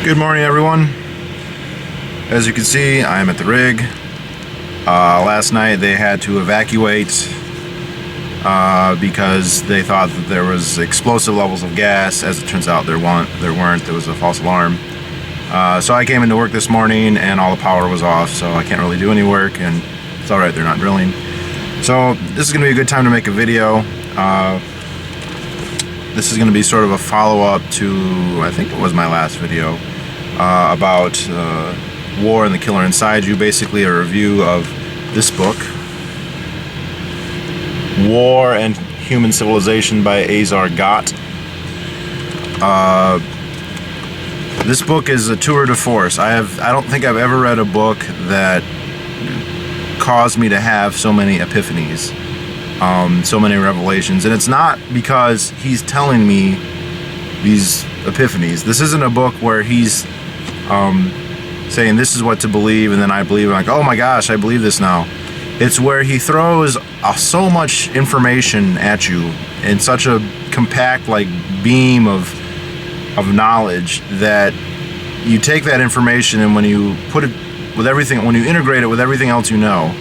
Good morning, everyone. As you can see, I am at the rig. Last night they had to evacuate because they thought that there was explosive levels of gas. As it turns out, there weren't. There was a false alarm. So I came into work this morning and all the power was off, so I can't really do any work, and it's alright, they're not drilling. So this is going to be a good time to make a video. This is going to be sort of a follow-up to, I think it was my last video, about War and the Killer Inside You, basically a review of this book, War and Human Civilization by Azar Gat. This book is a tour de force. I don't think I've ever read a book that caused me to have so many epiphanies. So many revelations, and it's not because he's telling me these epiphanies. This isn't a book where he's saying this is what to believe, and then I believe, like, oh my gosh, I believe this now. It's where he throws so much information at you in such a compact, like, beam of knowledge that you take that information, and when you put it with everything, when you integrate it with everything else you know,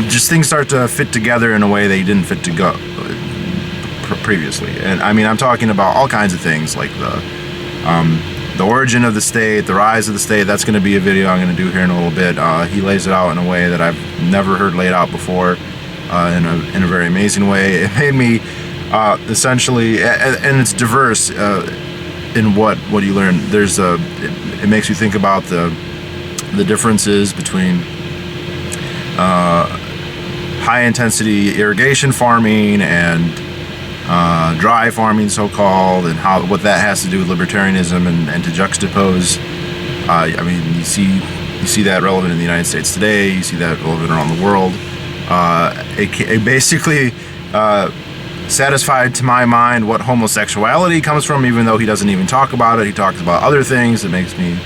just things start to fit together in a way they didn't fit to go previously. And I mean, I'm talking about all kinds of things, like the origin of the state, the rise of the state. That's going to be a video I'm going to do here in a little bit. He lays it out in a way that I've never heard laid out before, in a very amazing way. It made me essentially, and it's diverse in what you learn. There's it makes you think about the differences between high intensity irrigation farming and dry farming, so-called, and what that has to do with libertarianism, and to juxtapose. I mean, you see that relevant in the United States today. You see that relevant around the world. It basically satisfied to my mind what homosexuality comes from, even though he doesn't even talk about it. He talks about other things that makes me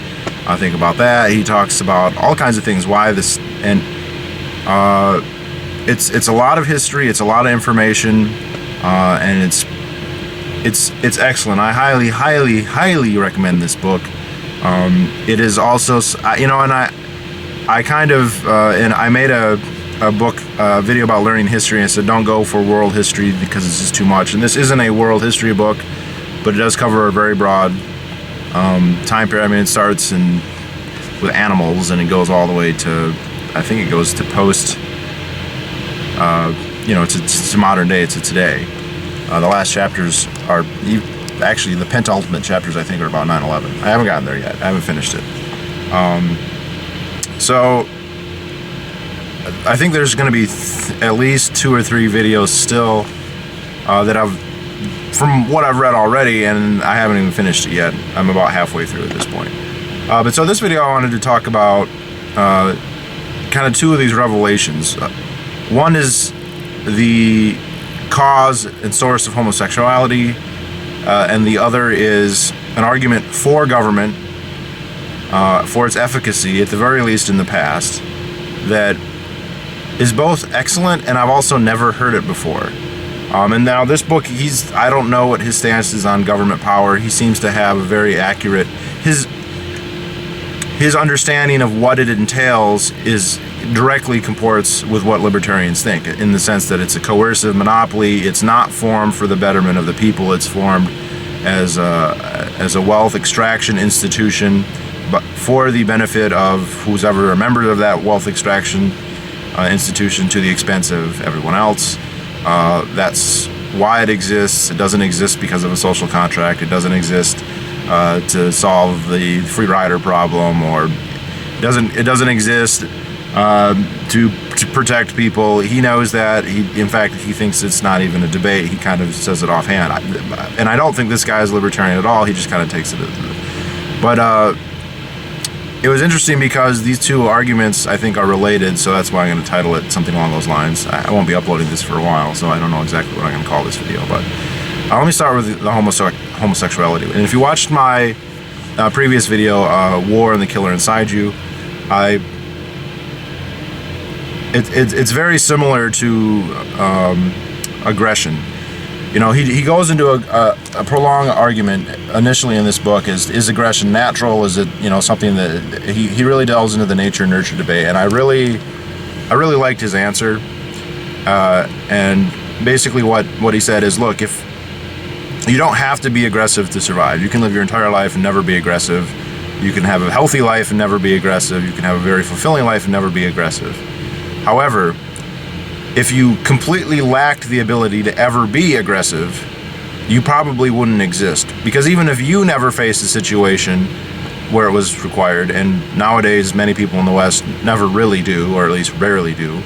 think about that. He talks about all kinds of things. Why this, and it's a lot of history, it's a lot of information, and it's excellent. I highly recommend this book. It is also, you know, and I kind of and I made a book video about learning history, and I said don't go for world history because it's just too much. And this isn't a world history book, but it does cover a very broad time period. I mean, it starts with animals, and it goes all the way to, I think it goes to post, you know, to modern day, to today. The last chapters are, actually the penultimate chapters, I think, are about 9/11. I haven't gotten there yet. I haven't finished it. So I think there's going to be at least 2 or 3 videos still that from what I've read already, and I haven't even finished it yet. I'm about halfway through at this point. But so this video I wanted to talk about kind of 2 of these revelations. One is the cause and source of homosexuality, and the other is an argument for government, for its efficacy, at the very least in the past, that is both excellent, and I've also never heard it before. And now this book, I don't know what his stance is on government power. He seems to have a very accurate, his understanding of what it entails is directly comports with what libertarians think, in the sense that it's a coercive monopoly. It's not formed for the betterment of the people. It's formed as a wealth extraction institution, but for the benefit of who's ever a member of that wealth extraction institution, to the expense of everyone else. That's why it exists. It doesn't exist because of a social contract. It doesn't exist to solve the free rider problem, or it doesn't exist to protect people. He knows that. In fact, he thinks it's not even a debate. He kind of says it offhand. And I don't think this guy is libertarian at all. He just kind of takes it as it. But it was interesting because these 2 arguments, I think, are related, so that's why I'm going to title it something along those lines. I won't be uploading this for a while, so I don't know exactly what I'm going to call this video, but let me start with the homosexuality. And if you watched my previous video, War and the Killer Inside You, it's very similar to aggression. He goes into a prolonged argument initially in this book. Is aggression natural? Is it, something that he really delves into the nature nurture debate, and I really liked his answer. And basically what he said is, look, if you don't have to be aggressive to survive. You can live your entire life and never be aggressive. You can have a healthy life and never be aggressive. You can have a very fulfilling life and never be aggressive. However, if you completely lacked the ability to ever be aggressive, you probably wouldn't exist. Because even if you never faced a situation where it was required, and nowadays many people in the West never really do, or at least rarely do,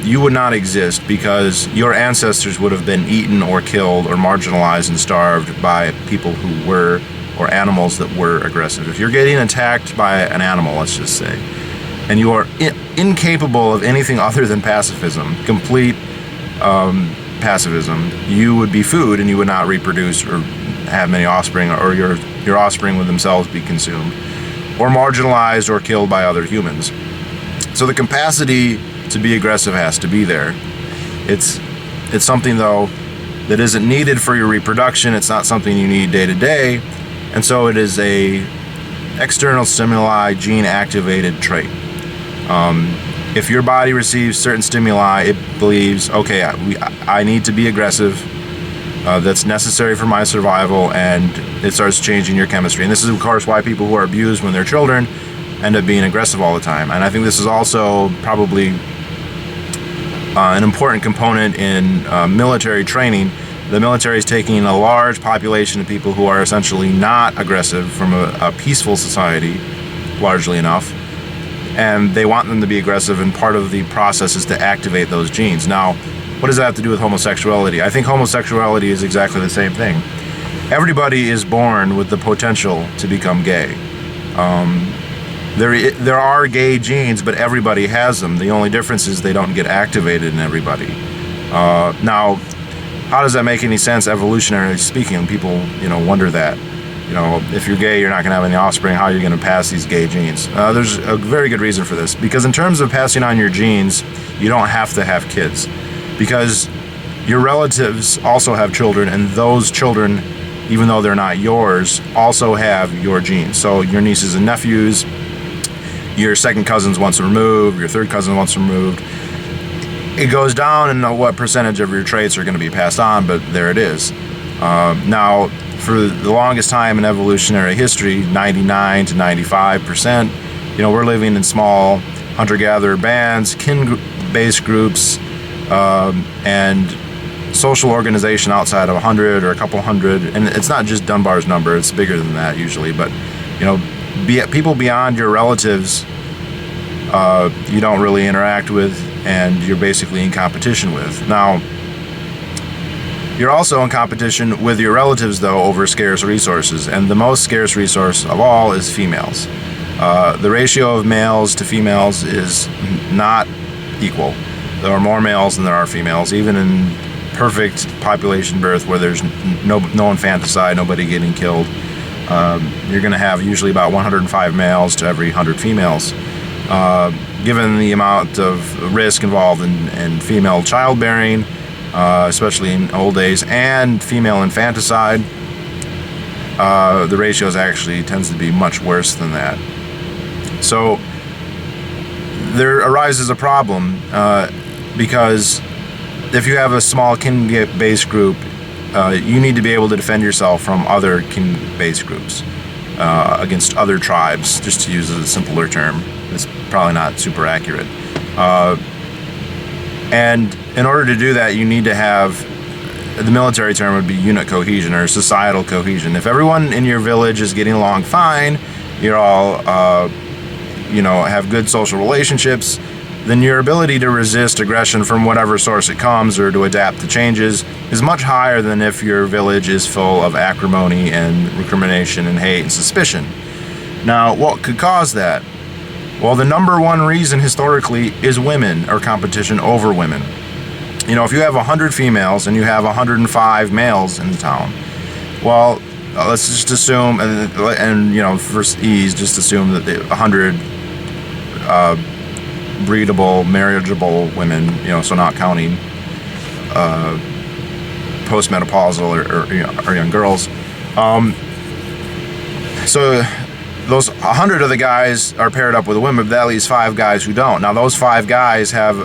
you would not exist, because your ancestors would have been eaten or killed or marginalized and starved by people who were, or animals that were aggressive. If you're getting attacked by an animal, let's just say, and you are incapable of anything other than pacifism, complete pacifism, you would be food and you would not reproduce or have many offspring, or your offspring would themselves be consumed or marginalized or killed by other humans. So the capacity to be aggressive has to be there. It's something, though, that isn't needed for your reproduction. It's not something you need day to day, and so it is a external stimuli, gene activated trait. If your body receives certain stimuli, it believes, okay, I need to be aggressive. That's necessary for my survival, and it starts changing your chemistry. And this is, of course, why people who are abused when they're children end up being aggressive all the time. And I think this is also probably an important component in military training. The military is taking a large population of people who are essentially not aggressive from a peaceful society, largely enough, and they want them to be aggressive, and part of the process is to activate those genes. Now, what does that have to do with homosexuality? I think homosexuality is exactly the same thing. Everybody is born with the potential to become gay. There are gay genes, but everybody has them. The only difference is they don't get activated in everybody. Now, how does that make any sense evolutionarily speaking? People, wonder that. If you're gay, you're not going to have any offspring. How are you going to pass these gay genes? There's a very good reason for this. Because in terms of passing on your genes, you don't have to have kids. Because your relatives also have children, and those children, even though they're not yours, also have your genes. So your nieces and nephews, your second cousins once removed, your third cousin once removed. It goes down in what percentage of your traits are going to be passed on, but there it is. Now, for the longest time in evolutionary history, 99 to 95%, we're living in small hunter-gatherer bands, kin-based groups, and social organization outside of 100 or a couple hundred. And it's not just Dunbar's number, it's bigger than that usually, but people beyond your relatives you don't really interact with, and you're basically in competition with. Now, you're also in competition with your relatives, though, over scarce resources, and the most scarce resource of all is females. The ratio of males to females is not equal. There are more males than there are females, even in perfect population birth where there's no infanticide, nobody getting killed. You're going to have usually about 105 males to every 100 females. Given the amount of risk involved in female childbearing, especially in old days, and female infanticide, the ratios actually tends to be much worse than that. So there arises a problem because if you have a small kin-based group, you need to be able to defend yourself from other kin-based groups against other tribes, just to use a simpler term. It's probably not super accurate. And in order to do that, you need to have, the military term would be unit cohesion or societal cohesion. If everyone in your village is getting along fine, you're all, have good social relationships, then your ability to resist aggression from whatever source it comes or to adapt to changes is much higher than if your village is full of acrimony and recrimination and hate and suspicion. Now, what could cause that? Well, the number one reason historically is women, or competition over women. If you have 100 females and you have 105 males in the town, well, let's just assume, and for ease, just assume that 100 breedable, marriageable women, so not counting postmenopausal or young girls. So those 100 of the guys are paired up with a woman, but that leaves 5 guys who don't. Now those 5 guys have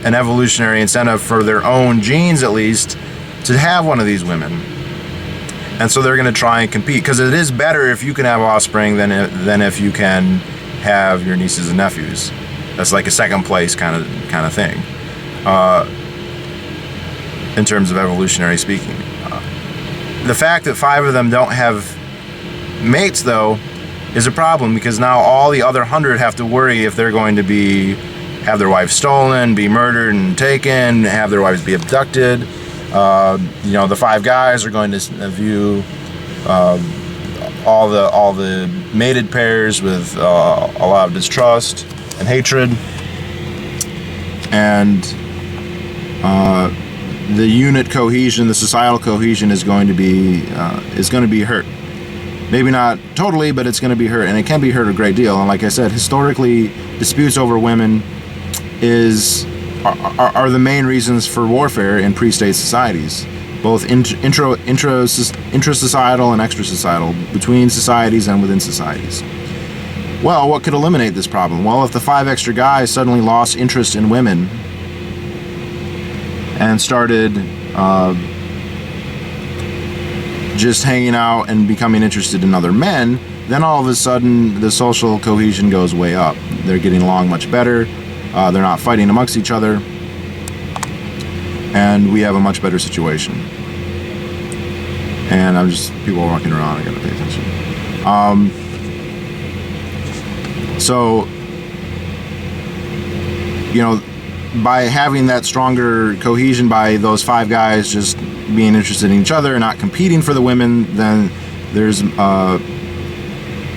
an evolutionary incentive for their own genes, at least, to have one of these women. And so they're going to try and compete, because it is better if you can have offspring than if you can have your nieces and nephews. That's like a second place kind of thing, in terms of evolutionary speaking. The fact that 5 of them don't have mates, though, is a problem, because now all the other 100 have to worry if they're going to have their wives stolen, be murdered and taken, have their wives be abducted. The 5 guys are going to view all the mated pairs with a lot of distrust and hatred, and the unit cohesion, the societal cohesion, is going to be hurt. Maybe not totally, but it's going to be hurt, and it can be hurt a great deal. And like I said, historically, disputes over women are the main reasons for warfare in pre-state societies, both intra-societal and extra-societal, between societies and within societies. Well, what could eliminate this problem? Well, if the 5 extra guys suddenly lost interest in women and started just hanging out and becoming interested in other men, then all of a sudden the social cohesion goes way up. They're getting along much better. They're not fighting amongst each other, and we have a much better situation. And people are walking around, I gotta pay attention. So, by having that stronger cohesion, by those 5 guys just being interested in each other and not competing for the women, then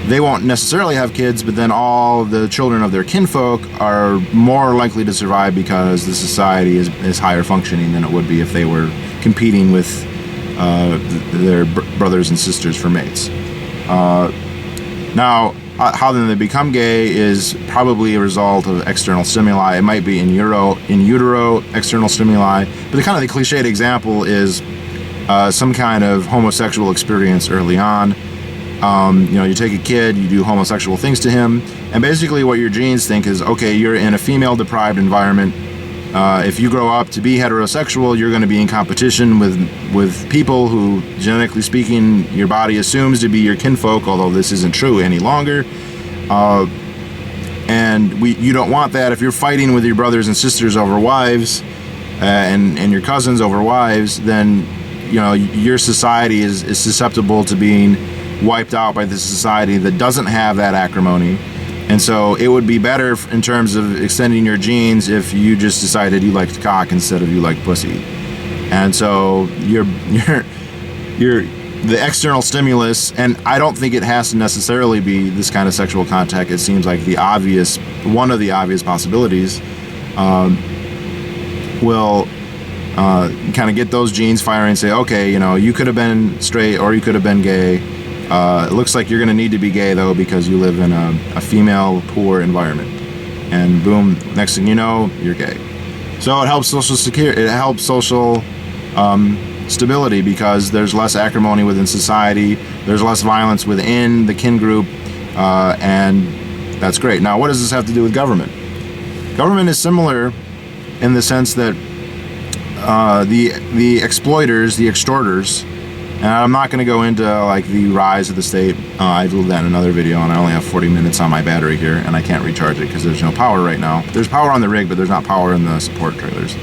they won't necessarily have kids, but then all the children of their kinfolk are more likely to survive, because the society is higher functioning than it would be if they were competing with their brothers and sisters for mates. Now, how then they become gay is probably a result of external stimuli. It might be in utero external stimuli, but the cliched example is some kind of homosexual experience early on. You take a kid, you do homosexual things to him, and basically what your genes think is, okay, you're in a female-deprived environment. If you grow up to be heterosexual, you're going to be in competition with people who, genetically speaking, your body assumes to be your kinfolk, although this isn't true any longer. And you don't want that. If you're fighting with your brothers and sisters over wives, and your cousins over wives, then your society is susceptible to being wiped out by the society that doesn't have that acrimony. And so it would be better in terms of extending your genes if you just decided you liked cock instead of you liked pussy. And so the external stimulus, and I don't think it has to necessarily be this kind of sexual contact. It seems like one of the obvious possibilities will kind of get those genes firing and say, okay, you could have been straight or you could have been gay. It looks like you're going to need to be gay, though, because you live in a female poor environment. And boom, next thing you know, you're gay. So it helps social security. It helps social stability, because there's less acrimony within society. There's less violence within the kin group, and that's great. Now, what does this have to do with government? Government is similar in the sense that the exploiters, the extorters. And I'm not going to go into the rise of the state. I did that in another video, and I only have 40 minutes on my battery here, and I can't recharge it because there's no power right now. There's power on the rig, but there's not power in the support trailers,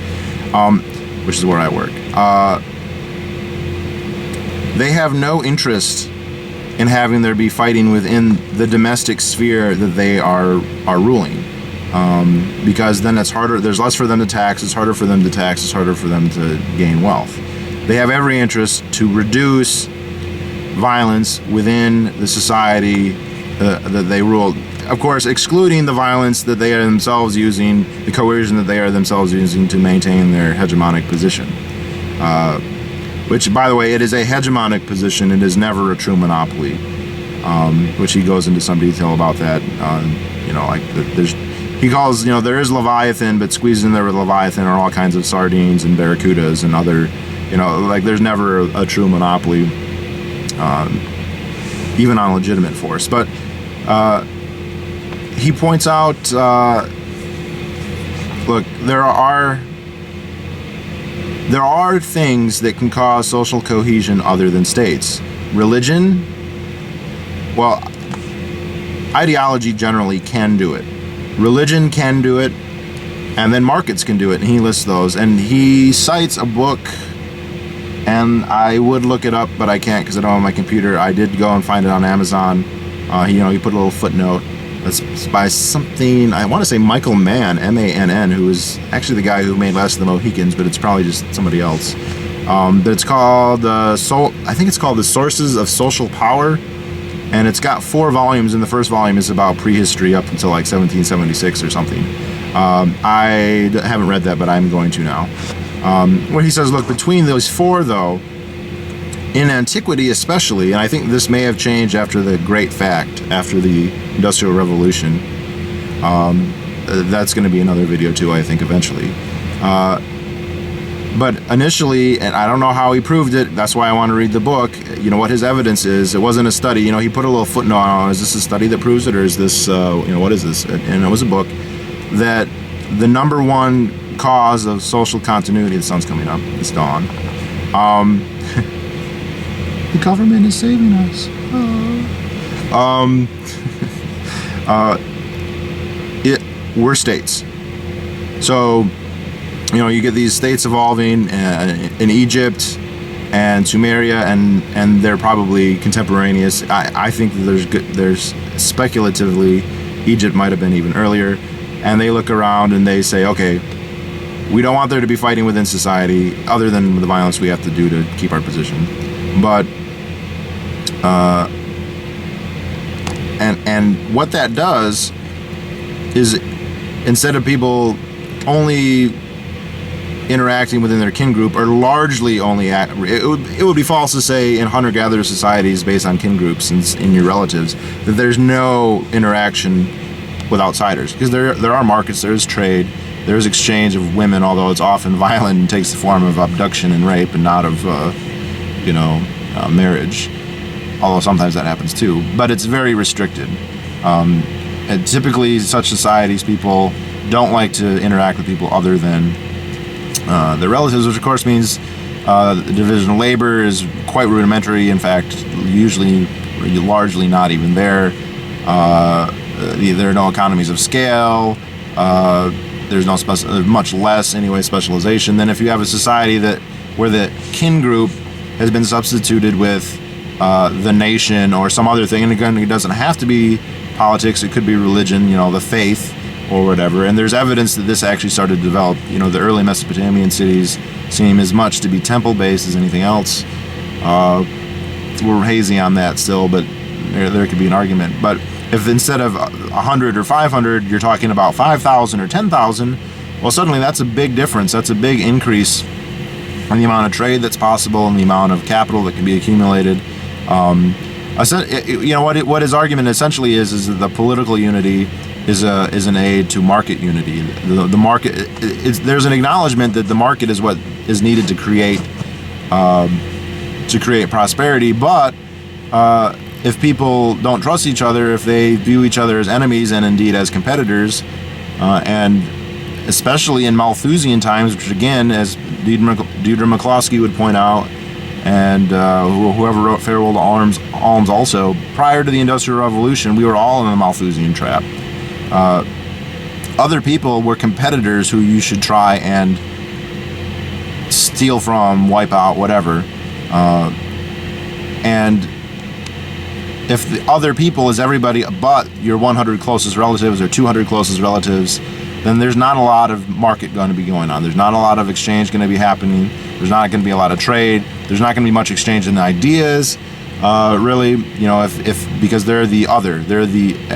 which is where I work. They have no interest in having there be fighting within the domestic sphere that they are ruling, because then it's harder. There's less for them to tax. It's harder for them to tax. It's harder for them to gain wealth. They have every interest to reduce violence within the society that they rule. Of course, excluding the violence that they are themselves using, the coercion that they are themselves using to maintain their hegemonic position. Which, by the way, it is a hegemonic position. It is never a true monopoly. Which he goes into some detail about that. He calls, there is Leviathan, but squeezed in there with Leviathan are all kinds of sardines and barracudas and other Like there's never a true monopoly, even on legitimate force. But he points out, look, there are things that can cause social cohesion other than states. Religion, well, ideology generally can do it. Religion can do it, and then markets can do it, and he lists those. And he cites a book, and I would look it up, but I can't because I don't have my computer. I did go and find it on Amazon. He put a little footnote. It's by something, I want to say Michael Mann, M-A-N-N, who is actually the guy who made Last of the Mohicans, but it's probably just somebody else. But it's called, I think it's called The Sources of Social Power, and it's got 4 volumes, and the first volume is about prehistory up until like 1776 or something. I haven't read that, but I'm going to now. Where he says, look, between those 4, though, in antiquity especially, and I think this may have changed after the Great Fact, after the Industrial Revolution. That's going to be another video too, I think, eventually. But initially, and I don't know how he proved it, that's why I want to read the book, what his evidence is. It wasn't a study, he put a little footnote on, is this a study that proves it, or is this, what is this? And it was a book that the number 1 cause of social continuity, the sun's coming up, it's dawn. The government is saving us. We're states. So, you get these states evolving in Egypt and Sumeria, and they're probably contemporaneous. I think that there's speculatively, Egypt might have been even earlier, and they look around and they say, okay, we don't want there to be fighting within society other than the violence we have to do to keep our position. But and what that does is, instead of people only interacting within their kin group, or largely only it would be false to say in hunter-gatherer societies based on kin groups and in your relatives that there's no interaction with outsiders, because there are markets, there's trade, there's exchange of women, although it's often violent and takes the form of abduction and rape and not of marriage, although sometimes that happens too, but it's very restricted. And typically such societies, people don't like to interact with people other than their relatives, which of course means the division of labor is quite rudimentary. In fact, usually largely not even there. There are no economies of scale. There's no much less anyway specialization than if you have a society where the kin group has been substituted with the nation or some other thing. And again, it doesn't have to be politics. It could be religion, the faith or whatever. And there's evidence that this actually started to develop. The early Mesopotamian cities seem as much to be temple-based as anything else. We're hazy on that still, but there could be an argument. But if instead of 100 or 500, you're talking about 5,000 or 10,000, well, suddenly that's a big difference. That's a big increase in the amount of trade that's possible and the amount of capital that can be accumulated. What his argument essentially is that the political unity is an aid to market unity. The market, there's an acknowledgement that the market is what is needed to create prosperity, but if people don't trust each other, if they view each other as enemies and indeed as competitors, and especially in Malthusian times, which again, as Deirdre McCloskey would point out, and whoever wrote Farewell to Alms also, prior to the Industrial Revolution, we were all in the Malthusian trap. Other people were competitors who you should try and steal from, wipe out, whatever. And if the other people is everybody but your 100 closest relatives or 200 closest relatives, then there's not a lot of market going to be going on. There's not a lot of exchange going to be happening. There's not going to be a lot of trade. There's not going to be much exchange in ideas, really, because they're the other. They're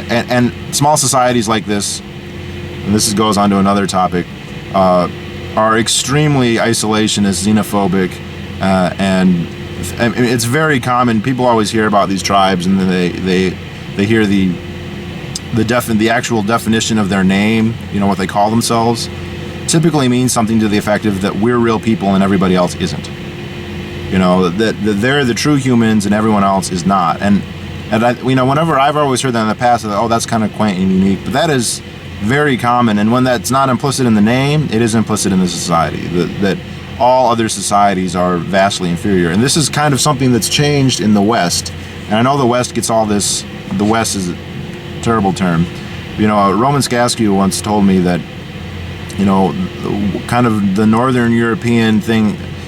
and small societies like this, and this goes on to another topic, are extremely isolationist, xenophobic, and it's very common. People always hear about these tribes, and then they hear the actual definition of their name, what they call themselves, typically means something to the effect of that we're real people and everybody else isn't. that they're the true humans and everyone else is not. And whenever I've always heard that in the past, that's kind of quaint and unique, but that is very common. And when that's not implicit in the name, it is implicit in the society, that all other societies are vastly inferior. And this is kind of something that's changed in the West. And I know the West gets all this, the West is a terrible term. Roman Skaskiw once told me that, kind of the Northern European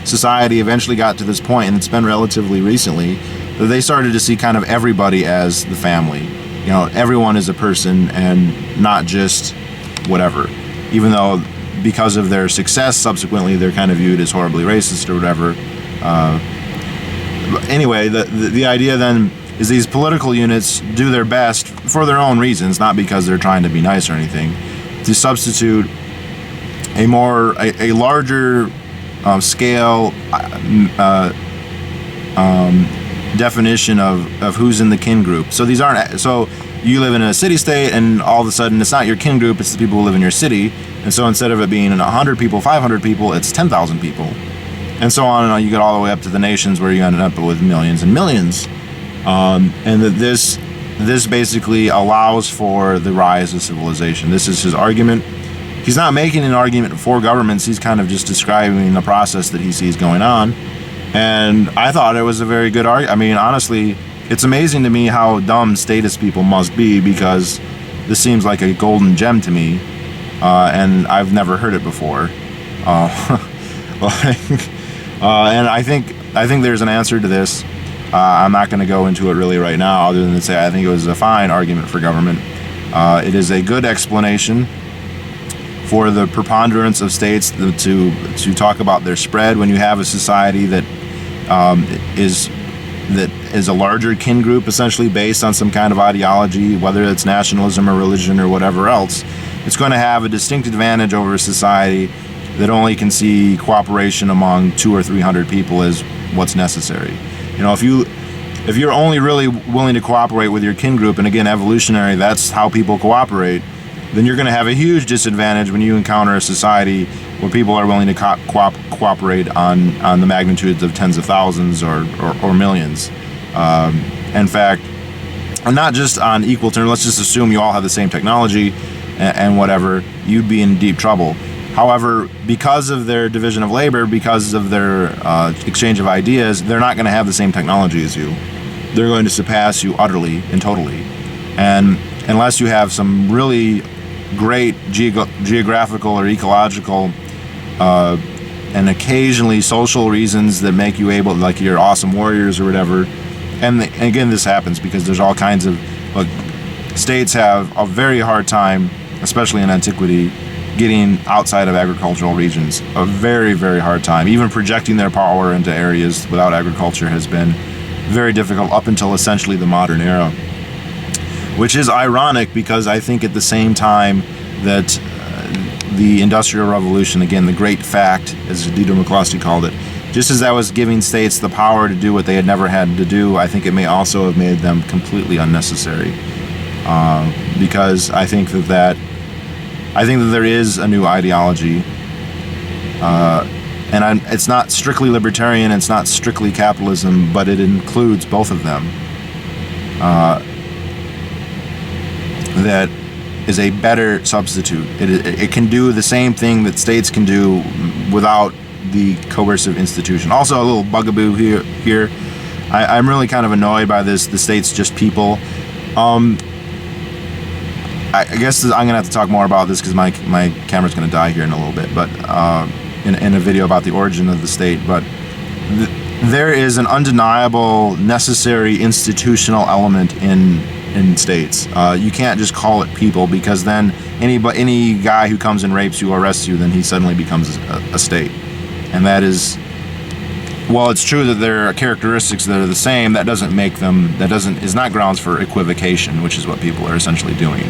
society eventually got to this point, and it's been relatively recently, that they started to see kind of everybody as the family. Everyone is a person and not just whatever. Even though because of their success, subsequently they're kind of viewed as horribly racist or whatever. But anyway, the idea then is these political units do their best for their own reasons, not because they're trying to be nice or anything, to substitute a larger scale definition of who's in the kin group. So these aren't, so you live in a city state and all of a sudden it's not your kin group, it's the people who live in your city. And so instead of it being 100 people, 500 people, it's 10,000 people. And so on and on, you get all the way up to the nations where you end up with millions and millions. And that this basically allows for the rise of civilization. This is his argument. He's not making an argument for governments, he's kind of just describing the process that he sees going on. And I thought it was a very good argument. I mean, honestly, it's amazing to me how dumb statist people must be, because this seems like a golden gem to me, and I've never heard it before. And I think there's an answer to this. I'm not going to go into it really right now, other than to say I think it was a fine argument for government. It is a good explanation for the preponderance of states to talk about their spread when you have a society that is a larger kin group, essentially based on some kind of ideology, whether it's nationalism or religion or whatever else. It's going to have a distinct advantage over a society that only can see cooperation among 200 or 300 people as what's necessary. If you're only really willing to cooperate with your kin group, and again, evolutionary, that's how people cooperate, then you're going to have a huge disadvantage when you encounter a society where people are willing to cooperate on the magnitudes of tens of thousands or millions. In fact, not just on equal terms, let's just assume you all have the same technology and whatever, you'd be in deep trouble. However, because of their division of labor, because of their exchange of ideas, they're not going to have the same technology as you. They're going to surpass you utterly and totally. And unless you have some really great geographical or ecological and occasionally social reasons that make you able, like you're awesome warriors or whatever. And again, this happens because there's all kinds of, states have a very hard time, especially in antiquity, getting outside of agricultural regions. A very, very hard time. Even projecting their power into areas without agriculture has been very difficult up until essentially the modern era. Which is ironic, because I think at the same time that the Industrial Revolution, again, the great fact, as Dieter McCloskey called it, just as that was giving states the power to do what they had never had to do, I think it may also have made them completely unnecessary. Because I think that there is a new ideology, and it's not strictly libertarian, it's not strictly capitalism, but it includes both of them. That is a better substitute. It can do the same thing that states can do without the coercive institution. Also, a little bugaboo here. I'm really kind of annoyed by this. The state's just people. I guess I'm gonna have to talk more about this because my camera's gonna die here in a little bit. But in a video about the origin of the state, but there is an undeniable, necessary institutional element in states. You can't just call it people, because then any guy who comes and rapes you or arrests you, then he suddenly becomes a state. And that is, while it's true that there are characteristics that are the same, that doesn't make them, is not grounds for equivocation, which is what people are essentially doing.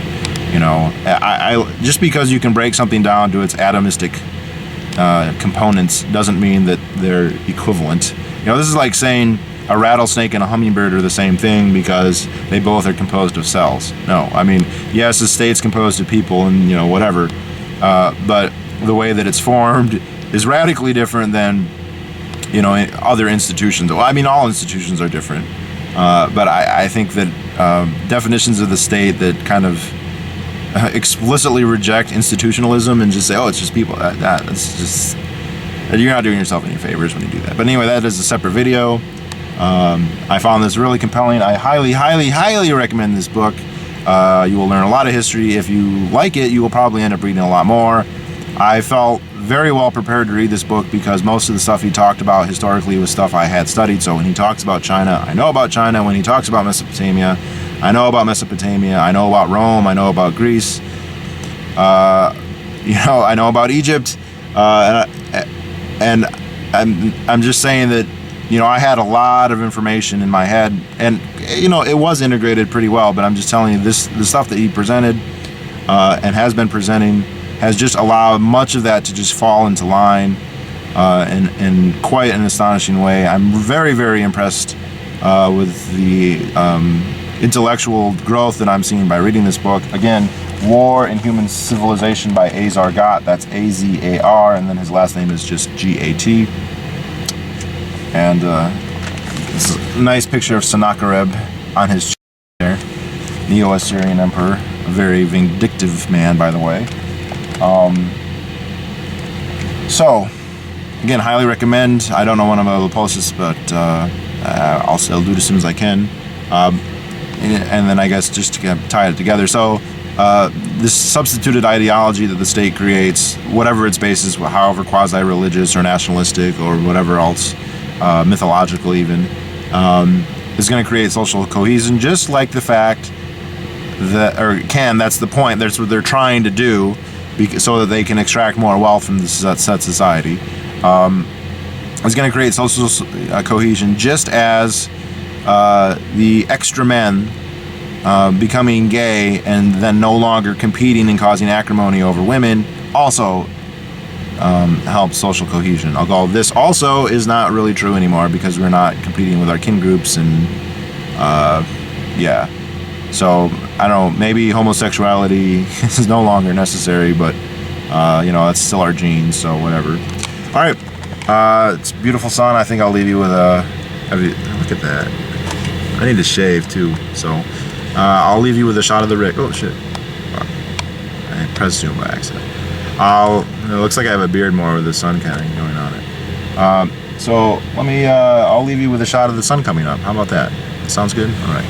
I just because you can break something down to its atomistic components doesn't mean that they're equivalent. This is like saying a rattlesnake and a hummingbird are the same thing because they both are composed of cells. No, I mean, yes, the state's composed of people and whatever, but the way that it's formed is radically different than other institutions. Well, I mean, all institutions are different, but I think that definitions of the state that kind of explicitly reject institutionalism and just say, oh, it's just people, that's just, you're not doing yourself any favors when you do that. But anyway, that is a separate video. I found this really compelling. I highly, highly, highly recommend this book. You will learn a lot of history. If you like it, you will probably end up reading a lot more. I felt very well prepared to read this book because most of the stuff he talked about historically was stuff I had studied. So when he talks about China, I know about China. When he talks about Mesopotamia, I know about Mesopotamia. I know about Rome. I know about Greece. I know about Egypt. And I'm just saying that, I had a lot of information in my head, and it was integrated pretty well. But I'm just telling you, the stuff that he presented and has been presenting has just allowed much of that to just fall into line in quite an astonishing way. I'm very, very impressed with the intellectual growth that I'm seeing by reading this book. Again, War and Human Civilization by Azar Gat. That's Azar, and then his last name is just Gat. And it's a nice picture of Sennacherib on his chair, Neo-Assyrian emperor, a very vindictive man, by the way. So, again, highly recommend. I don't know when I'm able to post this, but I'll do it as soon as I can. And then I guess just to kind of tie it together. So, this substituted ideology that the state creates, whatever its basis, however quasi-religious or nationalistic or whatever else, mythological even, is going to create social cohesion, just like the fact that, that's the point, that's what they're trying to do, so that they can extract more wealth from this said society. It's going to create social cohesion, just as the extra men becoming gay and then no longer competing and causing acrimony over women also helps social cohesion. Although this also is not really true anymore because we're not competing with our kin groups, and so I don't know, maybe homosexuality is no longer necessary, but that's still our genes, so whatever. All right, it's beautiful sun. I think I'll leave you with look at that. I need to shave too, so I'll leave you with a shot of the rig. Oh shit! I pressed zoom by accident. It looks like I have a beard more with the sun kind of going on it. So let me. I'll leave you with a shot of the sun coming up. How about that? Sounds good. All right.